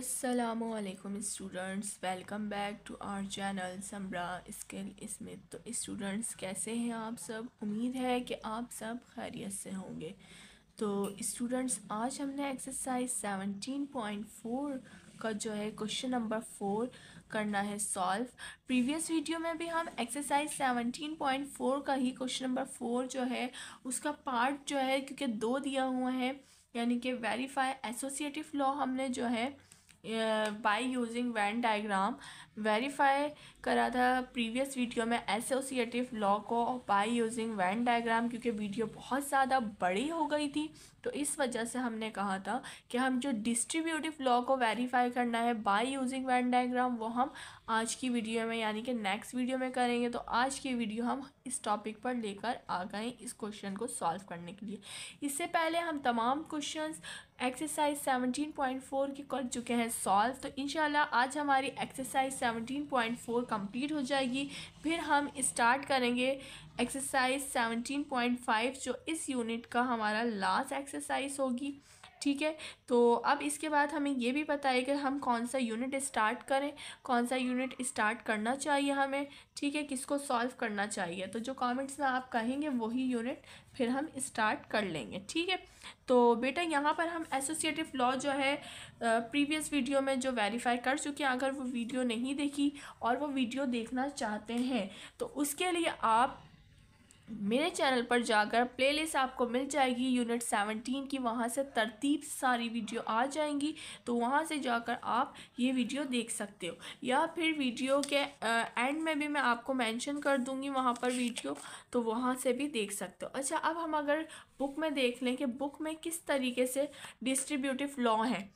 अस्सलामुअलैकुम students, welcome back to our channel Samra Skill Smith. तो students कैसे हैं आप सब? उम्मीद है कि आप सब खैरियत से होंगे। तो स्टूडेंट्स आज हमने एक्सरसाइज 17.4 का जो है क्वेश्चन नंबर 4 करना है सॉल्व। प्रीवियस वीडियो में भी हम एक्सरसाइज 17.4 का ही क्वेश्चन नंबर 4 जो है उसका पार्ट जो है, क्योंकि 2 दिया हुआ है, यानी कि वेरीफाई एसोसिएटिव लॉ हमने जो है by using Venn diagram verify करा था प्रीवियस वीडियो में एसोसिएटिव लॉ को बाय यूजिंग वेन डायग्राम। क्योंकि वीडियो बहुत ज़्यादा बड़ी हो गई थी तो इस वजह से हमने कहा था कि हम जो डिस्ट्रीब्यूटिव लॉ को वेरीफाई करना है बाय यूजिंग वेन डायग्राम वो हम आज की वीडियो में यानी कि नेक्स्ट वीडियो में करेंगे। तो आज की वीडियो हम इस टॉपिक पर लेकर आ गए इस क्वेश्चन को सॉल्व करने के लिए। इससे पहले हम तमाम क्वेश्चंस एक्सरसाइज 17.4 के कर चुके हैं सॉल्व। तो इंशाल्लाह आज हमारी एक्सरसाइज 17.4 कंप्लीट हो जाएगी। फिर हम स्टार्ट करेंगे एक्सरसाइज 17.5 जो इस यूनिट का हमारा लास्ट एक्सरसाइज होगी। ठीक है, तो अब इसके बाद हमें ये भी पता है कि हम कौन सा यूनिट स्टार्ट करें, कौन सा यूनिट स्टार्ट करना चाहिए हमें। ठीक है, किसको सॉल्व करना चाहिए, तो जो कमेंट्स में आप कहेंगे वही यूनिट फिर हम स्टार्ट कर लेंगे। ठीक है, तो बेटा यहाँ पर हम एसोसिएटिव लॉ जो है प्रीवियस वीडियो में जो वेरीफाई कर चुके हैं। अगर वो वीडियो नहीं देखी और वो वीडियो देखना चाहते हैं तो उसके लिए आप मेरे चैनल पर जाकर प्लेलिस्ट आपको मिल जाएगी यूनिट 17 की, वहाँ से तरतीब सारी वीडियो आ जाएंगी। तो वहाँ से जाकर आप ये वीडियो देख सकते हो, या फिर वीडियो के एंड में भी मैं आपको मेंशन कर दूँगी वहाँ पर वीडियो, तो वहाँ से भी देख सकते हो। अच्छा, अब हम अगर बुक में देख लें कि बुक में किस तरीके से डिस्ट्रीब्यूटिव लॉ है।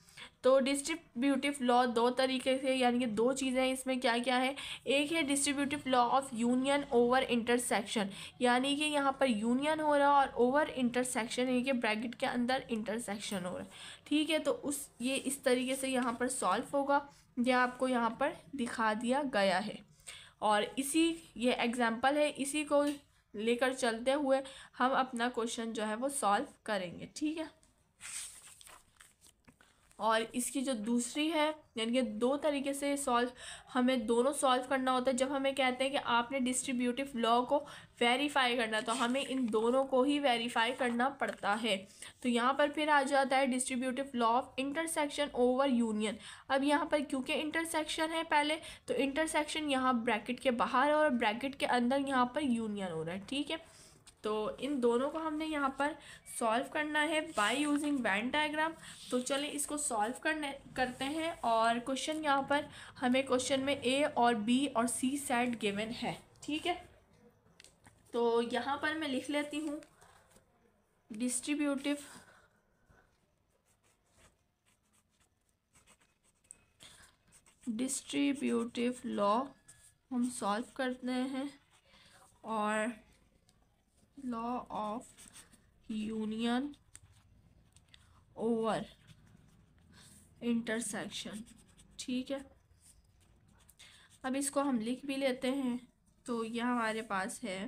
तो डिस्ट्रीब्यूटिव लॉ दो तरीके से, यानी कि दो चीज़ें हैं इसमें। क्या क्या है? एक है distributive law of union over intersection, यानी कि यहाँ पर यूनियन हो रहा है और ओवर इंटरसेक्शन, यानी कि ब्रैकेट के अंदर इंटरसेक्शन हो रहा है। ठीक है, तो ये इस तरीके से यहाँ पर सॉल्व होगा। यह आपको यहाँ पर दिखा दिया गया है और ये एग्जाम्पल है, इसी को लेकर चलते हुए हम अपना क्वेश्चन जो है वो सॉल्व करेंगे। ठीक है, और इसकी जो दूसरी है, यानी कि दो तरीके से हमें दोनों सॉल्व करना होता है। जब हमें कहते हैं कि आपने डिस्ट्रीब्यूटिव लॉ को वेरीफाई करना, तो हमें इन दोनों को ही वेरीफाई करना पड़ता है। तो यहाँ पर फिर आ जाता है distributive law of intersection over union. अब यहाँ पर क्योंकि इंटरसेक्शन है पहले, तो इंटरसेक्शन यहाँ ब्रैकेट के बाहर और ब्रैकेट के अंदर यहाँ पर यूनियन हो रहा है। ठीक है, तो इन दोनों को हमने यहाँ पर सॉल्व करना है बाय यूजिंग वेन डायग्राम। तो चलिए इसको सॉल्व करते हैं। और क्वेश्चन यहाँ पर हमें क्वेश्चन में ए और बी और सी सेट गिवन है। ठीक है, तो यहाँ पर मैं लिख लेती हूँ डिस्ट्रीब्यूटिव लॉ हम सॉल्व करते हैं, और law of union over intersection. ठीक है, अब इसको हम लिख भी लेते हैं। तो यह हमारे पास है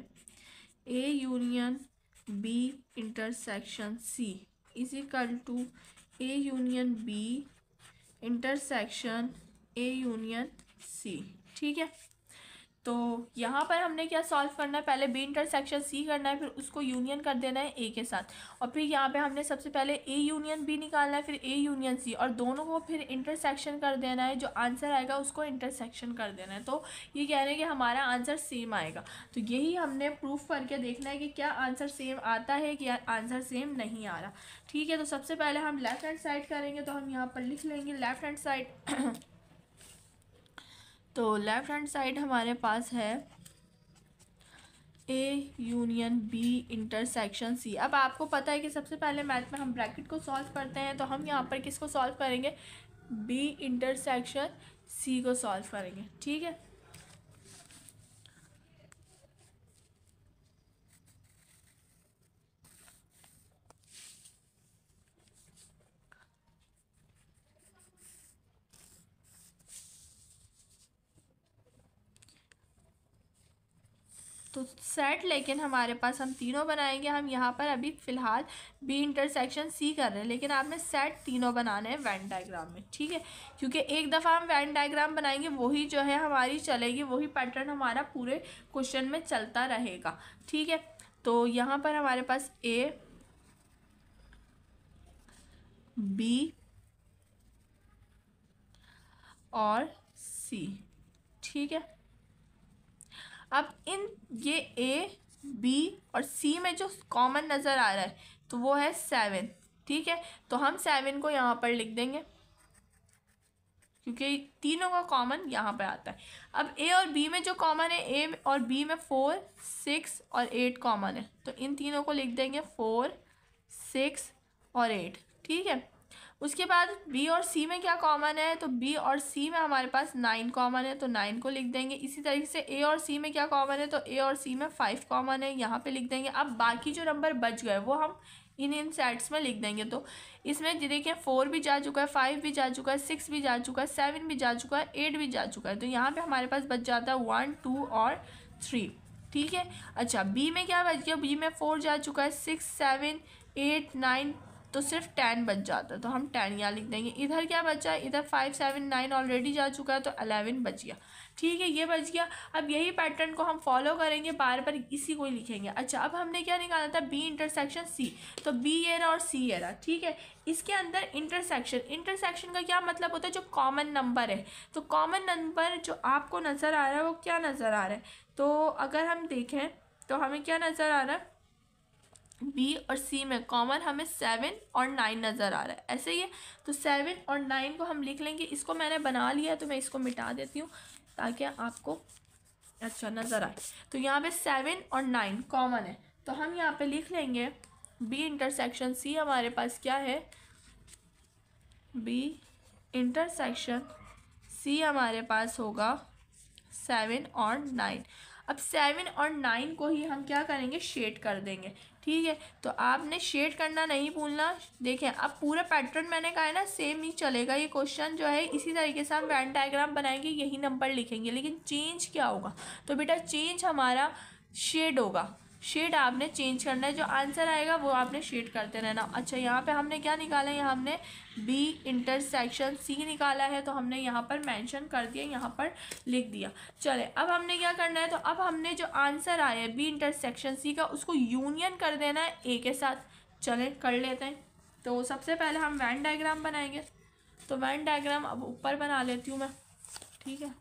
A union B intersection C is equal to A union B intersection A union C. ठीक है, तो यहाँ पर हमने क्या सॉल्व करना है, पहले बी इंटरसेक्शन सी करना है, फिर उसको यूनियन कर देना है ए के साथ, और फिर यहाँ पे हमने सबसे पहले ए यूनियन बी निकालना है, फिर ए यूनियन सी, और दोनों को फिर इंटरसेक्शन कर देना है। जो आंसर आएगा उसको इंटरसेक्शन कर देना है। तो ये कह रहे हैं कि हमारा आंसर सेम आएगा। तो यही हमने प्रूफ करके देखना है कि क्या आंसर सेम आता है कि आंसर सेम नहीं आ रहा। ठीक है, तो सबसे पहले हम लेफ्ट हैंड साइड करेंगे। तो हम यहाँ पर लिख लेंगे लेफ्ट हैंड साइड। तो लेफ्ट हैंड साइड हमारे पास है A union B intersection C. अब आपको पता है कि सबसे पहले मैथ में हम ब्रैकेट को सॉल्व करते हैं, तो हम यहाँ पर किसको सॉल्व करेंगे? बी इंटरसेक्शन सी को सॉल्व करेंगे। ठीक है, तो सेट, लेकिन हमारे पास हम तीनों बनाएंगे। हम यहाँ पर अभी फ़िलहाल बी इंटरसेक्शन सी कर रहे हैं, लेकिन आपने सेट तीनों बनाने हैं वेन डायग्राम में, ठीक है। क्योंकि एक दफ़ा हम वेन डायग्राम बनाएंगे वही जो है हमारी चलेगी, वही पैटर्न हमारा पूरे क्वेश्चन में चलता रहेगा, ठीक है। तो यहाँ पर हमारे पास ए, बी और सी, ठीक है। अब इन ये ए, बी और सी में जो कॉमन नज़र आ रहा है तो वो है 7, ठीक है। तो हम 7 को यहाँ पर लिख देंगे क्योंकि तीनों का कॉमन यहाँ पर आता है। अब ए और बी में जो कॉमन है, ए और बी में 4, 6 और 8 कॉमन है, तो इन तीनों को लिख देंगे 4, 6 और 8, ठीक है। उसके बाद बी और सी में क्या कॉमन है, तो बी और सी में हमारे पास 9 कॉमन है, तो 9 को लिख देंगे। इसी तरीके से ए और सी में क्या कॉमन है, तो ए और सी में 5 कॉमन है, यहाँ पे लिख देंगे। अब बाकी जो नंबर बच गए वो हम इन सेट्स में लिख देंगे। तो इसमें देखिए 4 भी जा चुका है, 5 भी जा चुका है, 6 भी जा चुका है, 7 भी जा चुका है, 8 भी जा चुका है। तो यहाँ पे हमारे पास बच जाता है 1, 2 और 3, ठीक है। अच्छा, बी में क्या बच गया, बी में 4 जा चुका है, 6, 7, 8, 9, तो सिर्फ 10 बच जाता है, तो हम 10 यहाँ लिख देंगे। इधर क्या बचा है, इधर 5, 7, 9 ऑलरेडी जा चुका है, तो 11 बच गया, ठीक है, ये बच गया। अब यही पैटर्न को हम फॉलो करेंगे, बार बार इसी को ही लिखेंगे। अच्छा, अब हमने क्या निकाला था, बी इंटरसेक्शन सी, तो बी ये रहा और सी ये रहा, ठीक है। इसके अंदर इंटरसेक्शन का क्या मतलब होता है, जो कॉमन नंबर है। तो कॉमन नंबर जो आपको नज़र आ रहा है वो क्या नज़र आ रहा है, तो अगर हम देखें तो हमें क्या नज़र आ रहा है, बी और सी में कॉमन हमें 7 और 9 नज़र आ रहा है, ऐसे ही है। तो 7 और 9 को हम लिख लेंगे। इसको मैंने बना लिया तो मैं इसको मिटा देती हूँ ताकि आपको अच्छा नज़र आए। तो यहाँ पे 7 और 9 कॉमन है, तो हम यहाँ पे लिख लेंगे बी इंटरसेक्शन सी हमारे पास क्या है, बी इंटरसेक्शन सी हमारे पास होगा 7 और 9। अब 7 और 9 को ही हम क्या करेंगे, शेड कर देंगे, ठीक है। तो आपने शेड करना नहीं भूलना। देखें, अब पूरा पैटर्न मैंने कहा है ना सेम ही चलेगा, ये क्वेश्चन जो है इसी तरीके से हम वेन डायग्राम बनाएंगे, यही नंबर लिखेंगे, लेकिन चेंज क्या होगा, तो बेटा चेंज हमारा शेड होगा। शेड आपने चेंज करना है, जो आंसर आएगा वो आपने शेड करते रहना। अच्छा, यहाँ पे हमने क्या निकाला है, यहाँ हमने बी इंटरसेक्शन सी निकाला है, तो हमने यहाँ पर मेंशन कर दिया, यहाँ पर लिख दिया। चले, अब हमने क्या करना है, तो अब हमने जो आंसर आया है बी इंटरसेक्शन सी का, उसको यूनियन कर देना है ए के साथ। चले कर लेते हैं। तो सबसे पहले हम वेन डायग्राम बनाएंगे, तो वेन डायग्राम अब ऊपर बना लेती हूँ मैं, ठीक है।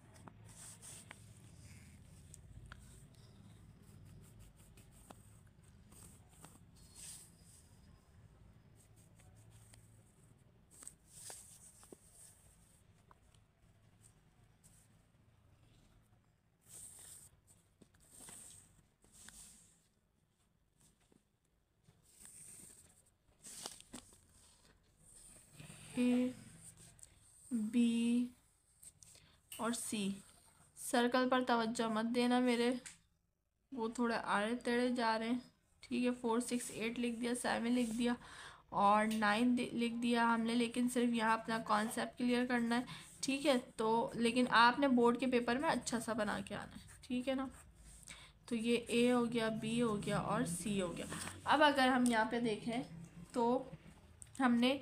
ए, बी और सी, सर्कल पर तवज्जो मत देना मेरे, वो थोड़े आड़े टेढ़े जा रहे हैं, ठीक है। 4, 6, 8 लिख दिया, 7 लिख दिया और 9 लिख दिया हमने, लेकिन सिर्फ यहाँ अपना कॉन्सेप्ट क्लियर करना है, ठीक है। तो लेकिन आपने बोर्ड के पेपर में अच्छा सा बना के आना है, ठीक है ना। तो ये ए हो गया, बी हो गया और सी हो गया। अब अगर हम यहाँ पे देखें तो हमने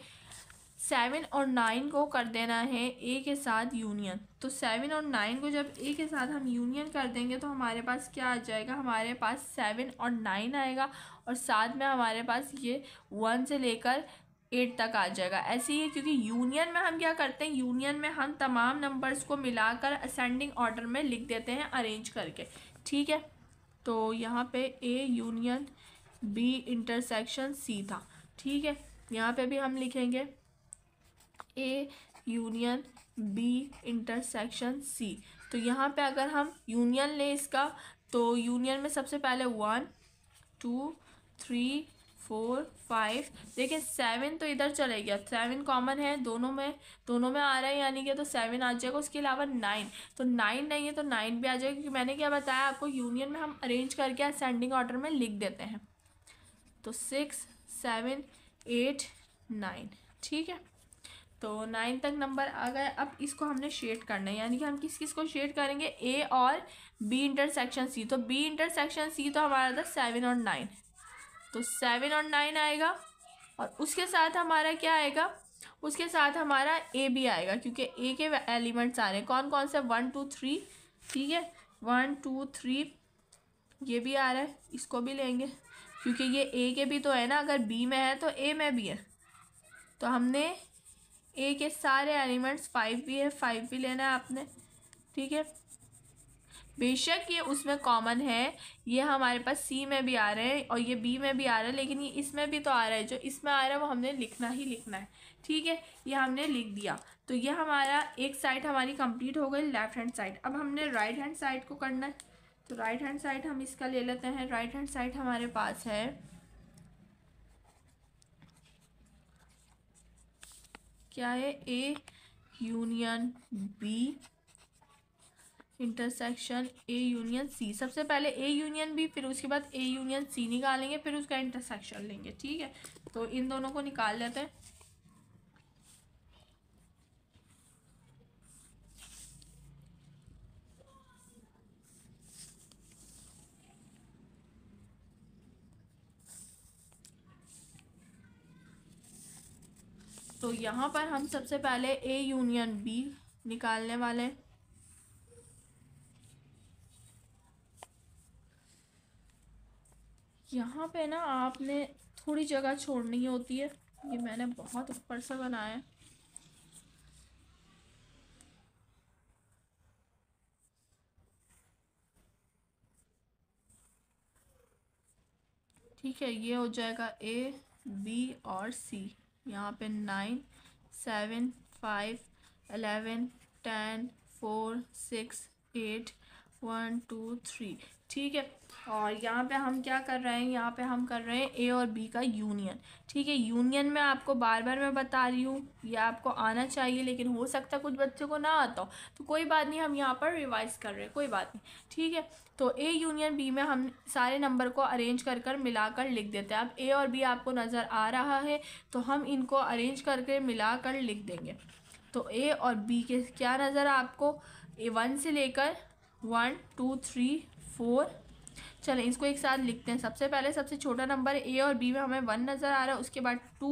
7 और 9 को कर देना है ए के साथ यूनियन। तो 7 और 9 को जब ए के साथ हम यूनियन कर देंगे तो हमारे पास क्या आ जाएगा, हमारे पास 7 और 9 आएगा और साथ में हमारे पास ये 1 से लेकर 8 तक आ जाएगा। ऐसे ही है, क्योंकि यूनियन में हम क्या करते हैं, यूनियन में हम तमाम नंबर्स को मिलाकर असेंडिंग ऑर्डर में लिख देते हैं अरेंज करके, ठीक है। तो यहाँ पे A union B intersection C था, ठीक है। यहाँ पे भी हम लिखेंगे A union B intersection C. तो यहाँ पे अगर हम यूनियन लें इसका, तो यूनियन में सबसे पहले 1, 2, 3, 4, 5, देखिए 7 तो इधर चले गया, 7 कॉमन है दोनों में आ रहा है, यानी कि तो 7 आ जाएगा। उसके अलावा 9, तो 9 नहीं है तो 9 भी आ जाएगा, क्योंकि मैंने क्या बताया आपको, यूनियन में हम अरेंज करके असेंडिंग ऑर्डर में लिख देते हैं। तो 6, 7, 8, 9, ठीक है। तो 9 तक नंबर आ गए। अब इसको हमने शेड करना है, यानी कि हम किस किस को शेड करेंगे, ए और बी इंटरसेक्शन सी, तो बी इंटरसेक्शन सी तो हमारा था 7 और 9, तो 7 और 9 आएगा। और उसके साथ हमारा क्या आएगा, उसके साथ हमारा ए भी आएगा, क्योंकि ए के एलिमेंट्स आ रहे हैं कौन कौन से, 1 2 3, ठीक है 1 2 3, ये भी आ रहा है, इसको भी लेंगे क्योंकि ये ए के भी तो है ना, अगर बी में है तो ए में भी है, तो हमने ए के सारे एलिमेंट्स, 5 भी है 5 भी लेना है आपने, ठीक है। बेशक ये उसमें कॉमन है, ये हमारे पास सी में भी आ रहे हैं और ये बी में भी आ रहा है, लेकिन ये इसमें भी तो आ रहा है, जो इसमें आ रहा है वो हमने लिखना ही लिखना है, ठीक है। ये हमने लिख दिया, तो ये हमारा एक साइड हमारी कंप्लीट हो गई, लेफ्ट हैंड साइड। अब हमने राइट हैंड साइड को करना है, तो राइट हैंड साइड हम इसका ले लेते हैं। राइट हैंड साइड हमारे पास है, क्या है, A union B intersection A union C. सबसे पहले ए यूनियन बी, फिर उसके बाद ए यूनियन सी निकालेंगे, फिर उसका इंटरसेक्शन लेंगे, ठीक है। तो इन दोनों को निकाल लेते हैं। तो यहाँ पर हम सबसे पहले ए यूनियन बी निकालने वाले हैं। यहाँ पे ना आपने थोड़ी जगह छोड़नी होती है, ये मैंने बहुत ऊपर से बनाया है, ठीक है। ये हो जाएगा ए बी और सी, यहाँ पे 9 7 5 11 10 4 6 8 1 2 3, ठीक है। और यहाँ पे हम क्या कर रहे हैं, यहाँ पे हम कर रहे हैं ए और बी का यूनियन, ठीक है। यूनियन में आपको बार बार मैं बता रही हूँ, ये आपको आना चाहिए, लेकिन हो सकता है कुछ बच्चों को ना आता हो, तो कोई बात नहीं, हम यहाँ पर रिवाइज कर रहे हैं, कोई बात नहीं, ठीक है। तो ए यूनियन बी में हम सारे नंबर को अरेंज कर कर मिलाकर लिख देते हैं। अब ए और बी आपको नज़र आ रहा है, तो हम इनको अरेंज करके मिलाकर लिख देंगे। तो ए और बी के क्या नज़र आपको, ए 1 से लेकर 1 2 3 4, चलें इसको एक साथ लिखते हैं। सबसे पहले सबसे छोटा नंबर ए और बी में हमें 1 नज़र आ रहा है, उसके बाद 2,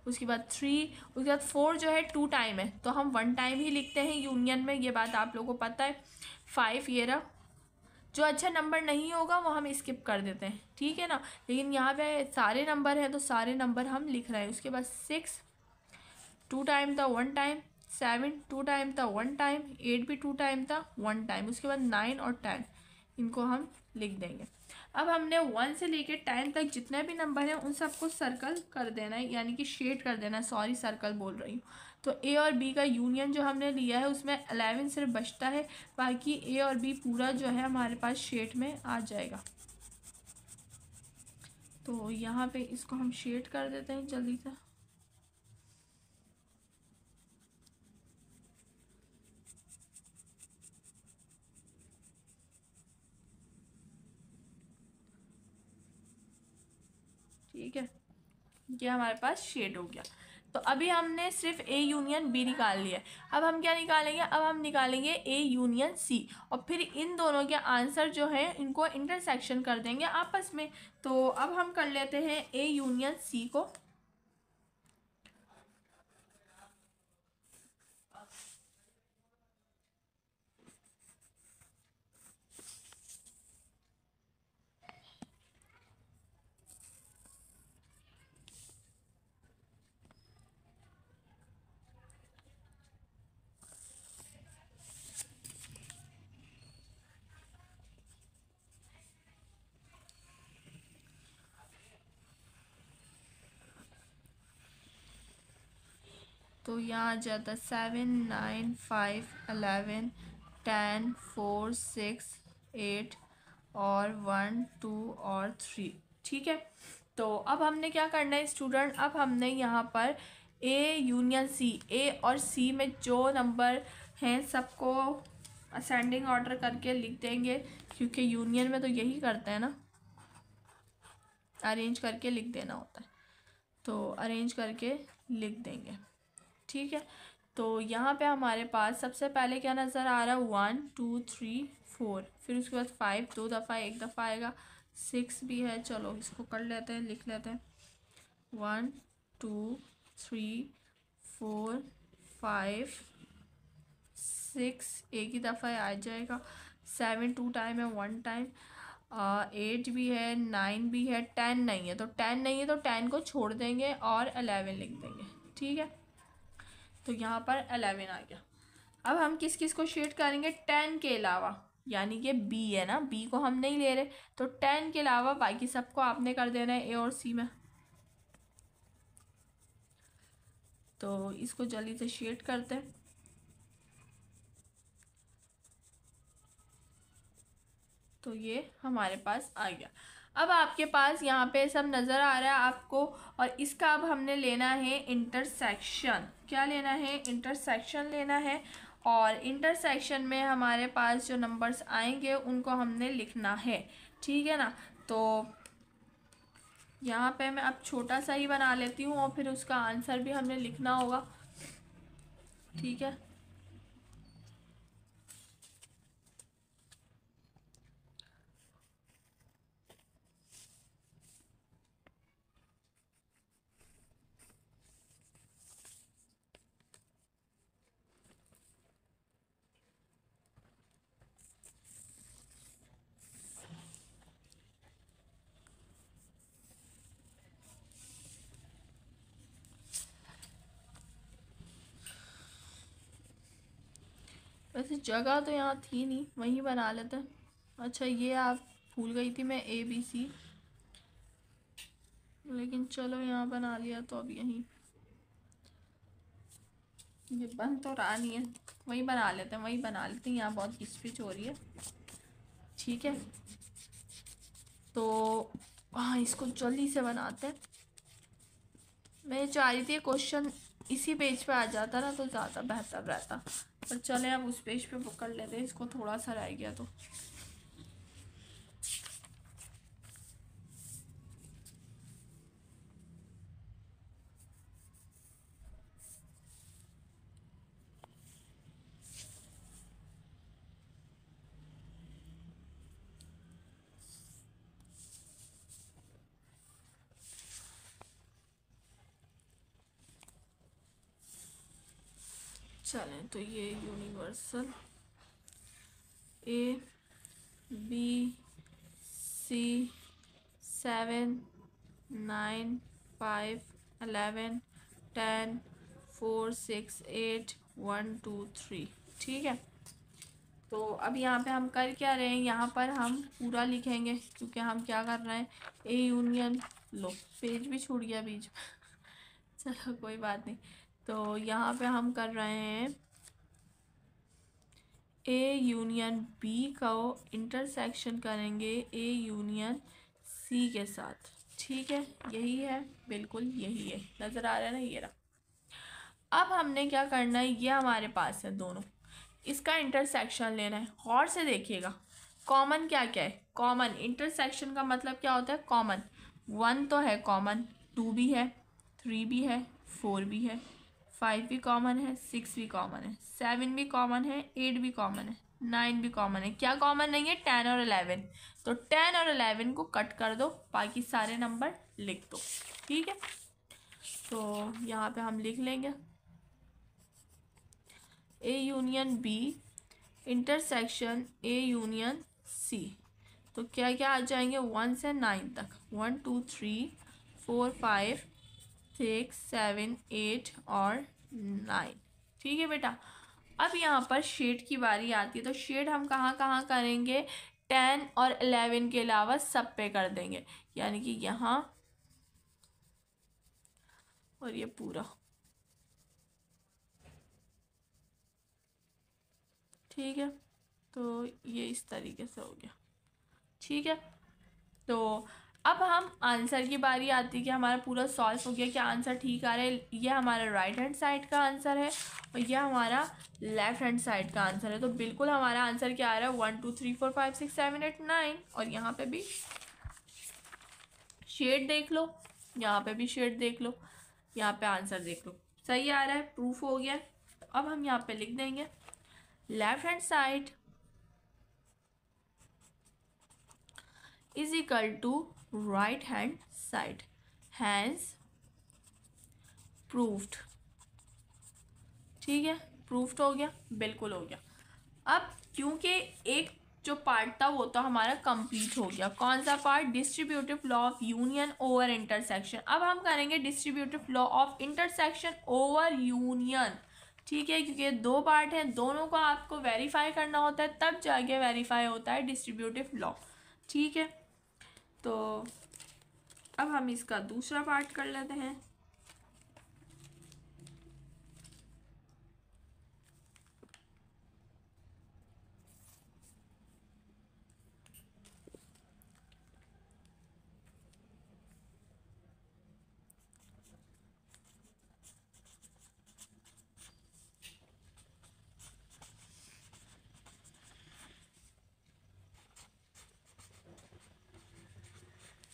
उसके बाद 3, उसके बाद 4 जो है 2 टाइम है, तो हम 1 टाइम ही लिखते हैं यूनियन में, ये बात आप लोगों को पता है। 5 ये रहा, जो अच्छा नंबर नहीं होगा वो हम स्किप कर देते हैं, ठीक है ना। लेकिन यहाँ पे सारे नंबर हैं तो सारे नंबर हम लिख रहे हैं। उसके बाद 6 2 टाइम था 1 टाइम, 7 2 टाइम था 1 टाइम, 8 भी 2 टाइम था 1 टाइम, उसके बाद 9 और 10 इनको हम लिख देंगे। अब हमने 1 से लेकर 10 तक जितने भी नंबर हैं उन सबको सर्कल कर देना है, यानी कि शेड कर देना है, सॉरी सर्कल बोल रही हूँ। तो ए और बी का यूनियन जो हमने लिया है उसमें 11 सिर्फ बचता है, बाकी ए और बी पूरा जो है हमारे पास शेड में आ जाएगा। तो यहाँ पे इसको हम शेड कर देते हैं जल्दी से। ठीक है, ये हमारे पास शेड हो गया। तो अभी हमने सिर्फ ए यूनियन बी निकाल लिया है। अब हम क्या निकालेंगे, अब हम निकालेंगे ए यूनियन सी, और फिर इन दोनों के आंसर जो है इनको इंटरसेक्शन कर देंगे आपस में। तो अब हम कर लेते हैं ए यूनियन सी को। तो यहाँ आ जाता 7 9 5 11 10 4 6 8 और 1 2 और 3, ठीक है। तो अब हमने क्या करना है स्टूडेंट, अब हमने यहाँ पर ए यूनियन सी, ए और सी में जो नंबर हैं सबको असेंडिंग ऑर्डर करके लिख देंगे, क्योंकि यूनियन में तो यही करते हैं ना, अरेंज करके लिख देना होता है। तो अरेंज करके लिख देंगे, ठीक है। तो यहाँ पे हमारे पास सबसे पहले क्या नज़र आ रहा है, 1 2 3 4, फिर उसके बाद 5 दो दफ़ा एक दफ़ा आएगा, 6 भी है। चलो इसको कर लेते हैं, लिख लेते हैं, 1 2 3 4 5 6 एक ही दफ़ा आ जाएगा, 7 2 टाइम है, 1 टाइम, 8 भी है, 9 भी है, 10 नहीं है। तो 10 नहीं है तो 10 को छोड़ देंगे और 11 लिख देंगे, ठीक है। तो यहाँ पर 11 आ गया। अब हम किस किस को शेड करेंगे, 10 के अलावा, यानी कि बी है ना, बी को हम नहीं ले रहे, तो 10 के अलावा बाकी सबको आपने कर देना है ए और सी में। तो इसको जल्दी से शेड करते हैं। तो ये हमारे पास आ गया। अब आपके पास यहाँ पे सब नज़र आ रहा है आपको, और इसका अब हमने लेना है इंटरसेक्शन। क्या लेना है, इंटरसेक्शन लेना है। और इंटरसेक्शन में हमारे पास जो नंबर्स आएंगे उनको हमने लिखना है, ठीक है ना। तो यहाँ पे मैं अब छोटा सा ही बना लेती हूँ और फिर उसका आंसर भी हमने लिखना होगा, ठीक है। वैसे जगह तो यहाँ थी नहीं, वहीं बना लेते हैं। अच्छा ये आप भूल गई थी मैं ABC, लेकिन चलो यहाँ बना लिया तो अब यहीं, ये बन तो रहा नहीं है, वहीं बना लेते हैं, वहीं बना लेते हैं, यहाँ बहुत किचपिच हो रही है, ठीक है। तो हाँ इसको जल्दी से बनाते हैं। मैं चाह रही थी क्वेश्चन इसी पेज पे आ जाता ना तो ज़्यादा बेहतर रहता, पर चले अब उस पेज पे बुक कर लेते हैं, इसको थोड़ा सा रह गया तो। चलें तो ये यूनिवर्सल ABC 7 9 5 11 10 4 6 8 1 2 3, ठीक है। तो अब यहाँ पे हम कर क्या रहे हैं, यहाँ पर हम पूरा लिखेंगे क्योंकि हम क्या कर रहे हैं, ए यूनियन, लो पेज भी छूट गया बीच में चलो कोई बात नहीं। तो यहाँ पे हम कर रहे हैं ए यूनियन बी का इंटरसेक्शन करेंगे ए यूनियन सी के साथ, ठीक है। यही है, बिल्कुल यही है, नज़र आ रहा है ना, ये रहा। अब हमने क्या करना है, ये हमारे पास है दोनों, इसका इंटरसेक्शन लेना है। गौर से देखिएगा, कॉमन क्या क्या है, कॉमन इंटरसेक्शन का मतलब क्या होता है, कॉमन। 1 तो है कॉमन, 2 भी है, 3 भी है, 4 भी है, 5 भी कॉमन है, 6 भी कॉमन है, 7 भी कॉमन है, 8 भी कॉमन है, 9 भी कॉमन है। क्या कॉमन नहीं है, 10 और 11। तो 10 और 11 को कट कर दो, बाकी सारे नंबर लिख दो, ठीक है। तो यहाँ पे हम लिख लेंगे A union B intersection A union C. तो क्या क्या आ जाएंगे, 1 से 9 तक, 1 2 3 4 5 6 7 8 और 9, ठीक है बेटा। अब यहाँ पर शेड की बारी आती है, तो शेड हम कहाँ कहाँ करेंगे, 10 और 11 के अलावा सब पे कर देंगे, यानी कि यहाँ और ये पूरा, ठीक है। तो ये इस तरीके से हो गया, ठीक है। तो अब हम आंसर की बारी आती है कि हमारा पूरा सॉल्व हो गया, क्या आंसर ठीक आ रहा है। ये हमारा राइट हैंड साइड का आंसर है और ये हमारा लेफ्ट हैंड साइड का आंसर है। तो बिल्कुल हमारा आंसर क्या आ रहा है, 1 2 3 4 5 6 7 8 9। और यहाँ पे भी शेड देख लो, यहाँ पे भी शेड देख लो, यहाँ पे आंसर देख लो, सही आ रहा है, प्रूफ हो गया। तो अब हम यहाँ पे लिख देंगे left hand side is equal to right hand side, has proved. ठीक है, प्रूव्ड हो गया, बिल्कुल हो गया। अब क्योंकि एक जो पार्ट था वो तो हमारा कंप्लीट हो गया, कौन सा part, distributive law of union over intersection. अब हम करेंगे distributive law of intersection over union. ठीक है, क्योंकि दो पार्ट हैं, दोनों को आपको वेरीफाई करना होता है, तब जाके वेरीफाई होता है डिस्ट्रीब्यूटिव लॉ। ठीक है, तो अब हम इसका दूसरा पार्ट कर लेते हैं।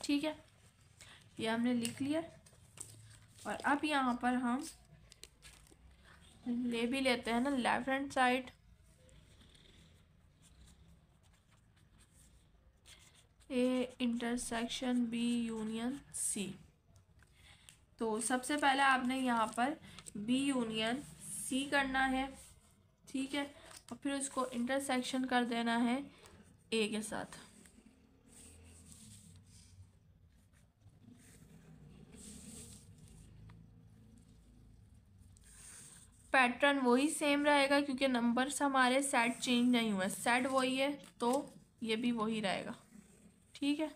ठीक है, ये हमने लिख लिया। और अब यहाँ पर हम ले भी लेते हैं ना left hand side A intersection B union C. तो सबसे पहले आपने यहाँ पर बी यूनियन सी करना है। ठीक है, और फिर उसको इंटरसेक्शन कर देना है ए के साथ। पैटर्न वही सेम रहेगा क्योंकि नंबर्स हमारे सेट चेंज नहीं हुए, सेट वही है तो ये भी वही रहेगा। ठीक है,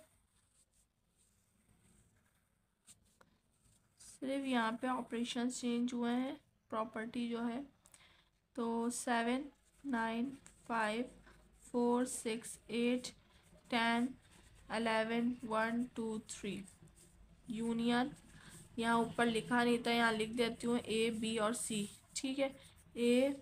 सिर्फ यहाँ पे ऑपरेशन चेंज हुए हैं, प्रॉपर्टी जो है। तो 7 9 5 4 6 8 10 11 1 2 3 यूनियन, यहाँ ऊपर लिखा नहीं था, यहाँ लिख देती हूँ ए बी और सी। ठीक है, ए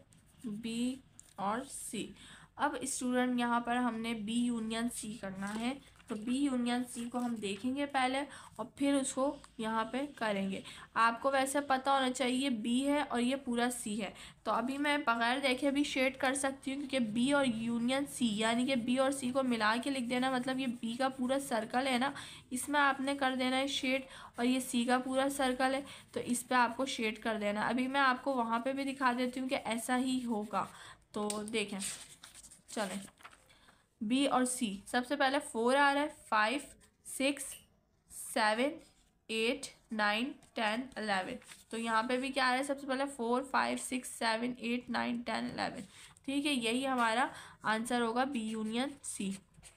बी और सी। अब स्टूडेंट यहाँ पर हमने बी यूनियन सी करना है, तो बी यूनियन सी को हम देखेंगे पहले और फिर उसको यहाँ पे करेंगे। आपको वैसे पता होना चाहिए बी है और ये पूरा सी है, तो अभी मैं बगैर देखे भी शेड कर सकती हूँ क्योंकि बी और यूनियन सी यानी कि बी और सी को मिला के लिख देना, मतलब ये बी का पूरा सर्कल है ना, इसमें आपने कर देना है शेड, और ये सी का पूरा सर्कल है तो इस पर आपको शेड कर देना। अभी मैं आपको वहाँ पे भी दिखा देती हूँ कि ऐसा ही होगा। तो देखें, चलें, बी और सी सबसे पहले 4 आ रहा है, 5 6 7 8 9 10 11। तो यहाँ पे भी क्या आ रहा है, सबसे पहले 4 5 6 7 8 9 10 11। ठीक है, यही हमारा आंसर होगा बी यूनियन सी।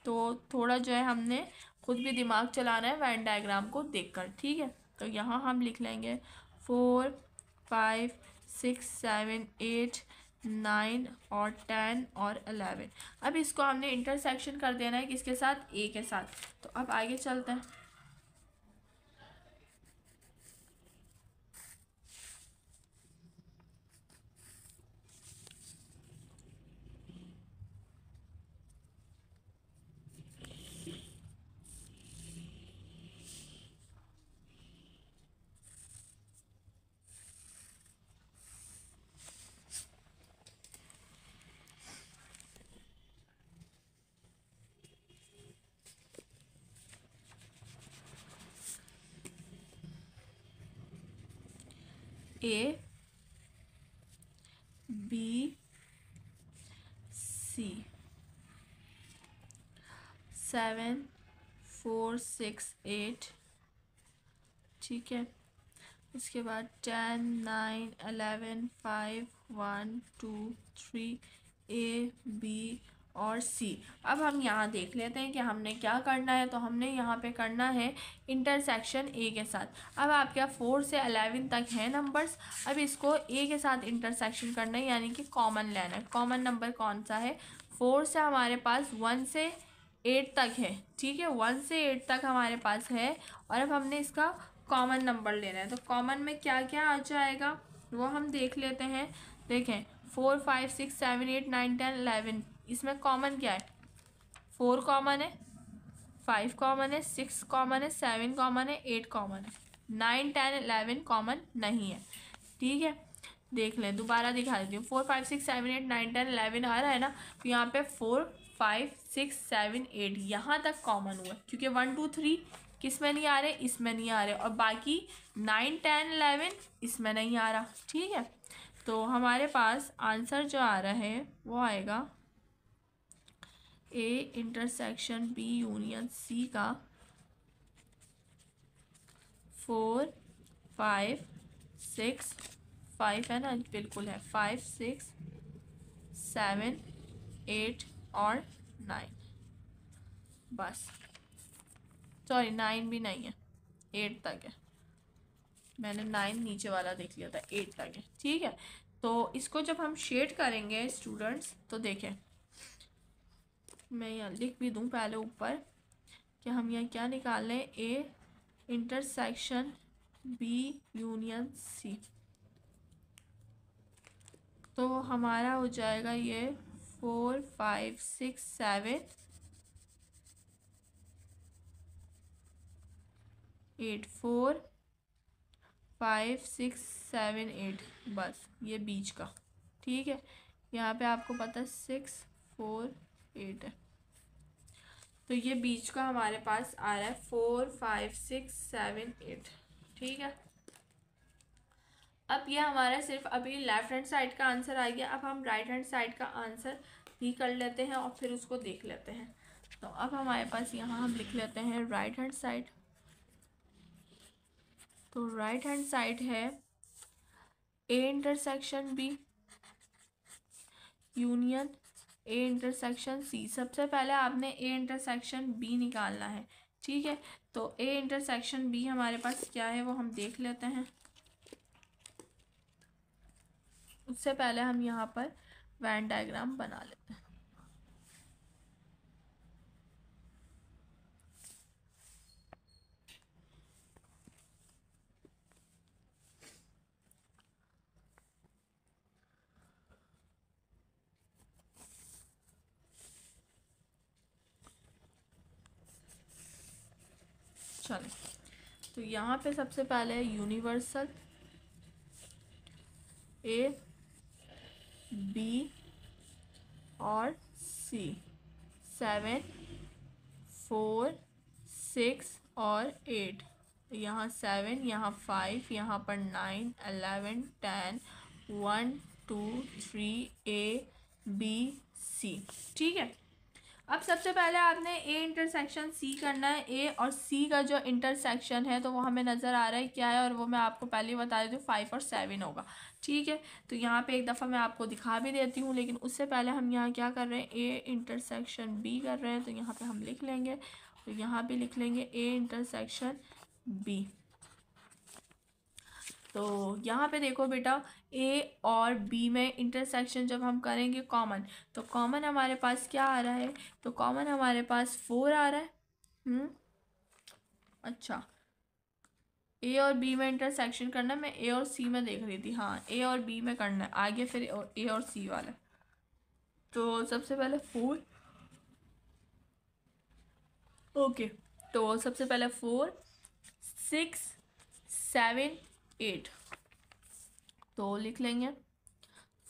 तो थोड़ा जो है हमने खुद भी दिमाग चलाना है वेन डायग्राम को देखकर। ठीक है, तो यहाँ हम लिख लेंगे 4 5 6 7 8 9 और 10 और 11। अब इसको हमने इंटरसेक्शन कर देना है किसके साथ, ए के साथ। तो अब आगे चलते हैं। A B C 7 4 6 8। ठीक है, इसके बाद 10 9 11 5 1 2 3 ए बी और सी। अब हम यहाँ देख लेते हैं कि हमने क्या करना है। तो हमने यहाँ पे करना है इंटरसेक्शन ए के साथ। अब आपके 4 से 11 तक है नंबर्स, अब इसको ए के साथ इंटरसेक्शन करना है यानी कि कॉमन लेना है। कॉमन नंबर कौन सा है, 4 से हमारे पास 1 से 8 तक है। ठीक है, 1 से 8 तक हमारे पास है और अब हमने इसका कॉमन नंबर लेना है। तो कॉमन में क्या क्या आ जाएगा वो हम देख लेते हैं। देखें, 4 5 6 7 8 9 10 11, इसमें कॉमन क्या है, 4 कॉमन है, 5 कॉमन है, 6 कॉमन है, 7 कॉमन है, 8 कॉमन है, 9 10 11 कॉमन नहीं है। ठीक है, देख लें, दोबारा दिखा देती हूँ। 4 5 6 7 8 9 10 11 आ रहा है ना, तो यहाँ पे 4 5 6 7 8 यहाँ तक कॉमन हुआ, क्योंकि 1 2 3 किस में नहीं आ रहे, इसमें नहीं आ रहे, और बाकी 9 10 11 इसमें नहीं आ रहा। ठीक है, तो हमारे पास आंसर जो आ रहा है वो आएगा A intersection B union C का 4 5 6 5 है ना, बिल्कुल है, 5 6 7 8 और 9, बस। सॉरी 9 भी नहीं है, 8 तक है, मैंने 9 नीचे वाला देख लिया था, 8 तक है। ठीक है, तो इसको जब हम शेड करेंगे स्टूडेंट्स, तो देखें, मैं यहाँ लिख भी दूँ पहले ऊपर कि हम यहाँ क्या निकाल लें, A intersection B union C, तो हमारा हो जाएगा ये 4 5 6 7 8 4 5 6 7 8, बस ये बीच का। ठीक है, यहाँ पे आपको पता है 6 4 8 है, तो ये बीच का हमारे पास आ रहा है 4 5 6 7 8। ठीक है, अब ये हमारा सिर्फ अभी लेफ्ट हैंड साइड का आंसर आ गया। अब हम राइट हैंड साइड का आंसर भी कर लेते हैं और फिर उसको देख लेते हैं। तो अब हमारे पास यहाँ हम लिख लेते हैं राइट हैंड साइड। तो राइट हैंड साइड है A intersection B union A intersection C. सबसे पहले आपने ए इंटरसेक्शन बी निकालना है। ठीक है, तो ए इंटरसेक्शन बी हमारे पास क्या है वो हम देख लेते हैं। उससे पहले हम यहाँ पर वेन डायग्राम बना लेते हैं। चलो, तो यहाँ पे सबसे पहले यूनिवर्सल ए बी और सी, 7 4 6 और 8, यहाँ 7, यहाँ 5, यहाँ पर 9 11 10 1 2 3 ए बी सी। ठीक है, अब सबसे पहले आपने ए इंटरसेक्शन सी करना है। ए और सी का जो इंटरसेक्शन है तो वो हमें नज़र आ रहा है क्या है, और वो मैं आपको पहले बता देती हूँ 5 और 7 होगा। ठीक है, तो यहाँ पे एक दफ़ा मैं आपको दिखा भी देती हूँ, लेकिन उससे पहले हम यहाँ क्या कर रहे हैं, ए इंटरसेक्शन बी कर रहे हैं। तो यहाँ पे हम लिख लेंगे, तो यहाँ पे लिख लेंगे ए इंटरसेक्शन बी। तो यहाँ पे देखो बेटा, ए और बी में इंटरसेक्शन जब हम करेंगे कॉमन, तो कॉमन हमारे पास क्या आ रहा है, तो कॉमन हमारे पास 4 आ रहा है। अच्छा, ए और बी में इंटरसेक्शन करना, मैं ए और सी में देख रही थी, हाँ ए और बी में करना है आगे, फिर ए और सी वाला। तो सबसे पहले 4, ओके, तो सबसे पहले 4 6 7 8, तो लिख लेंगे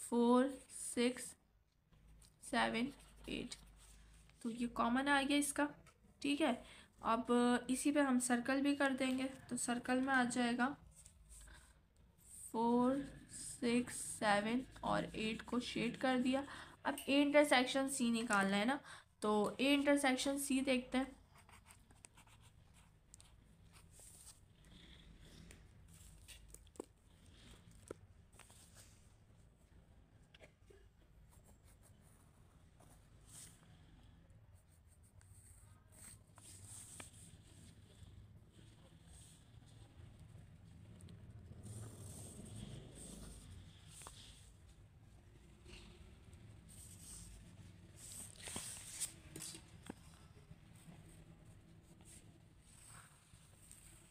4 6 7 8, तो ये कॉमन आ गया इसका। ठीक है, अब इसी पे हम सर्कल भी कर देंगे, तो सर्कल में आ जाएगा 4 6 7 और 8 को शेड कर दिया। अब ए इंटरसेक्शन सी निकालना है ना, तो ए इंटरसेक्शन सी देखते हैं।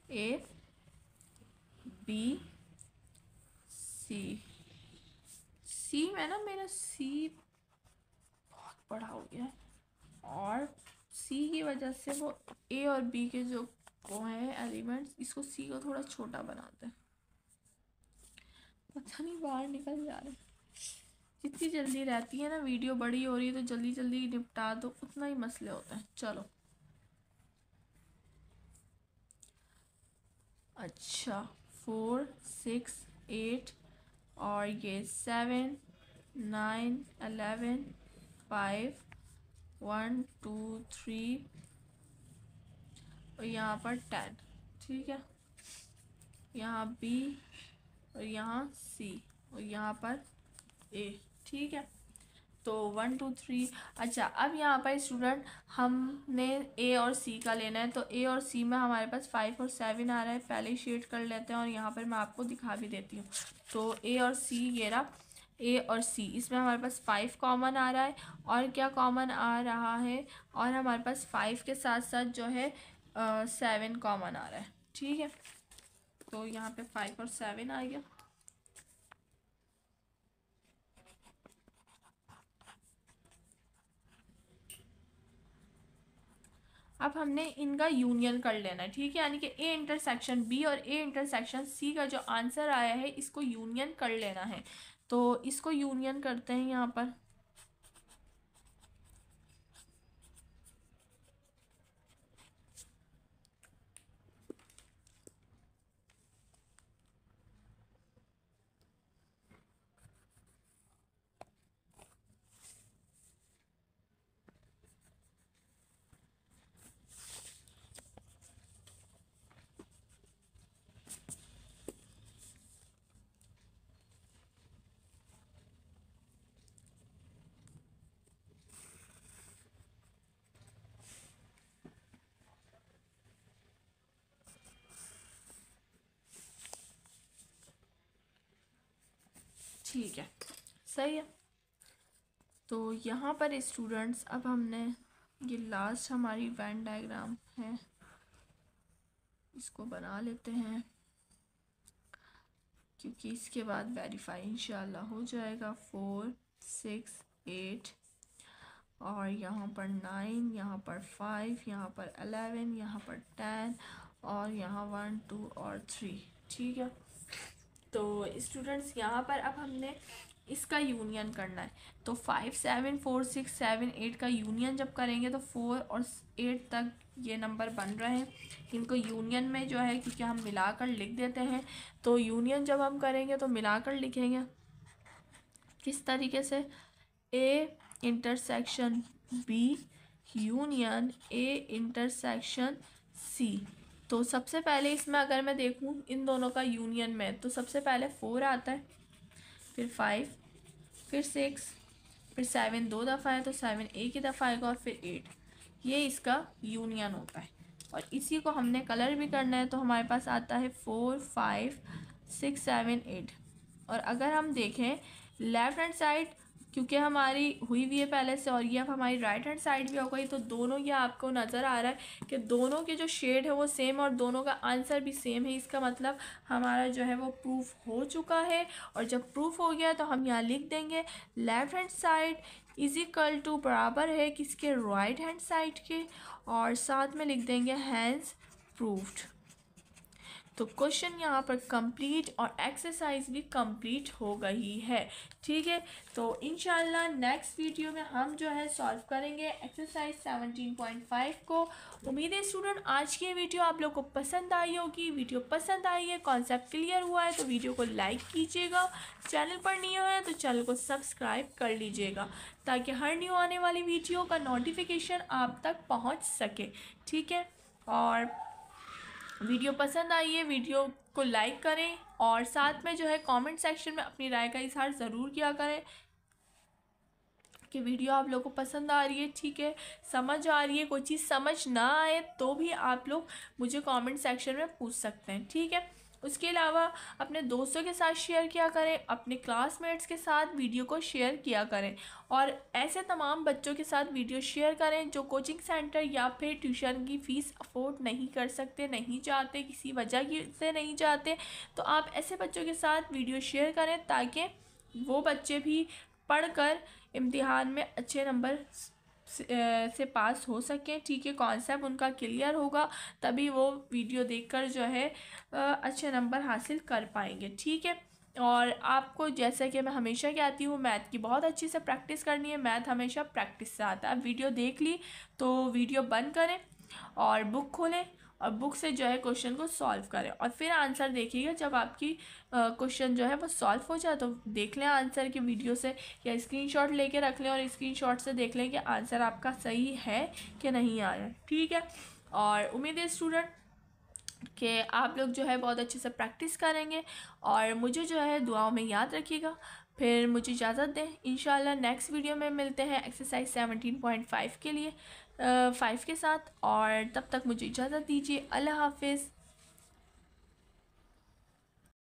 ए बी सी, सी में ना मेरा सी बहुत बड़ा हो गया है, और सी की वजह से वो ए और बी के जो वो हैं एलिमेंट्स, इसको सी को थोड़ा छोटा बनाते हैं। पता नहीं बाहर निकल जा रहे हैं। जितनी जल्दी रहती है ना वीडियो बड़ी हो रही है तो जल्दी जल्दी निपटा दो, उतना ही मसले होते हैं। चलो अच्छा 4 6 8 और ये 7 9 11 5 1 2 3 और यहाँ पर 10, ठीक है। यहाँ बी और यहाँ सी और यहाँ पर ए, ठीक है। तो 1 2 3। अच्छा अब यहाँ पर स्टूडेंट हमने ए और सी का लेना है, तो ए और सी में हमारे पास 5 और 7 आ रहा है। पहले ही शेड कर लेते हैं और यहाँ पर मैं आपको दिखा भी देती हूँ। तो ए और सी, ये रहा ए और सी, इसमें हमारे पास 5 कॉमन आ रहा है। और क्या कॉमन आ रहा है, और हमारे पास 5 के साथ साथ जो है 7 कॉमन आ रहा है, ठीक है। तो यहाँ पे 5 और 7 आ गया। अब हमने इनका यूनियन कर लेना है, ठीक है। यानी कि ए इंटरसेक्शन बी और ए इंटरसेक्शन सी का जो आंसर आया है इसको यूनियन कर लेना है। तो इसको यूनियन करते हैं यहाँ पर। ठीक है, सही है। तो यहाँ पर स्टूडेंट्स अब हमने ये लास्ट हमारी वेन डायग्राम है, इसको बना लेते हैं क्योंकि इसके बाद वेरीफाई इंशाल्लाह हो जाएगा। 4 6 8 और यहाँ पर 9, यहाँ पर 5, यहाँ पर 11, यहाँ पर 10 और यहाँ 1 2 और 3, ठीक है। तो स्टूडेंट्स यहाँ पर अब हमने इसका यूनियन करना है। तो 5 7 4 6 7 8 का यूनियन जब करेंगे तो 4 और 8 तक ये नंबर बन रहे हैं। इनको यूनियन में जो है क्योंकि हम मिलाकर लिख देते हैं, तो यूनियन जब हम करेंगे तो मिलाकर लिखेंगे किस तरीके से, A intersection B union A intersection C. तो सबसे पहले इसमें अगर मैं देखूं इन दोनों का यूनियन में, तो सबसे पहले 4 आता है, फिर 5, फिर 6, फिर 7 दो दफ़ा है तो 7 एक ही दफ़ा आएगा और फिर 8, ये इसका यूनियन होता है। और इसी को हमने कलर भी करना है, तो हमारे पास आता है 4 5 6 7 8। और अगर हम देखें लेफ़्ट हैंड साइड, क्योंकि हमारी हुई हुई है पहले से और ये अब हमारी राइट हैंड साइड भी हो गई, तो दोनों ये आपको नज़र आ रहा है कि दोनों के जो शेड है वो सेम और दोनों का आंसर भी सेम है। इसका मतलब हमारा जो है वो प्रूफ हो चुका है। और जब प्रूफ हो गया तो हम यहाँ लिख देंगे left hand side is equal to बराबर है किसके, राइट हैंड साइड के, और साथ में लिख देंगे हैंस प्रूफ्ड। तो क्वेश्चन यहाँ पर कंप्लीट और एक्सरसाइज भी कंप्लीट हो गई है, ठीक है। तो इंशाल्लाह नेक्स्ट वीडियो में हम जो है सॉल्व करेंगे एक्सरसाइज 17.5 को। उम्मीद है स्टूडेंट आज की वीडियो आप लोग को पसंद आई होगी। वीडियो पसंद आई है, कॉन्सेप्ट क्लियर हुआ है तो वीडियो को लाइक कीजिएगा। चैनल पर न्यू है तो चैनल को सब्सक्राइब कर लीजिएगा ताकि हर न्यू आने वाली वीडियो का नोटिफिकेशन आप तक पहुँच सके, ठीक है। और वीडियो पसंद आई है वीडियो को लाइक करें और साथ में जो है कमेंट सेक्शन में अपनी राय का इजहार ज़रूर किया करें कि वीडियो आप लोगों को पसंद आ रही है, ठीक है, समझ आ रही है। कोई चीज़ समझ ना आए तो भी आप लोग मुझे कमेंट सेक्शन में पूछ सकते हैं, ठीक है। उसके अलावा अपने दोस्तों के साथ शेयर किया करें, अपने क्लासमेट्स के साथ वीडियो को शेयर किया करें और ऐसे तमाम बच्चों के साथ वीडियो शेयर करें जो कोचिंग सेंटर या फिर ट्यूशन की फ़ीस अफोर्ड नहीं कर सकते, नहीं चाहते, किसी वजह की से नहीं चाहते। तो आप ऐसे बच्चों के साथ वीडियो शेयर करें ताकि वो बच्चे भी पढ़कर इम्तिहान में अच्छे नंबर से पास हो सकें, ठीक है। कॉन्सेप्ट उनका क्लियर होगा तभी वो वीडियो देखकर जो है अच्छे नंबर हासिल कर पाएंगे, ठीक है। और आपको जैसे कि मैं हमेशा कहती हूँ, मैथ की बहुत अच्छी से प्रैक्टिस करनी है। मैथ हमेशा प्रैक्टिस से आता है। वीडियो देख ली तो वीडियो बंद करें और बुक खोलें और बुक से जो है क्वेश्चन को सॉल्व करें और फिर आंसर देखिएगा। जब आपकी क्वेश्चन जो है वो सॉल्व हो जाए तो देख लें आंसर की वीडियो से, या स्क्रीनशॉट लेके रख लें और स्क्रीनशॉट से देख लें कि आंसर आपका सही है कि नहीं आया। ठीक है, और उम्मीद है स्टूडेंट कि आप लोग जो है बहुत अच्छे से प्रैक्टिस करेंगे और मुझे जो है दुआओं में याद रखिएगा। फिर मुझे इजाज़त दें, इंशाल्लाह नेक्स्ट वीडियो में मिलते हैं एक्सरसाइज 17.5 के लिए 5 के साथ। और तब तक मुझे इजाज़त दीजिए। अल्लाह हाफिज़।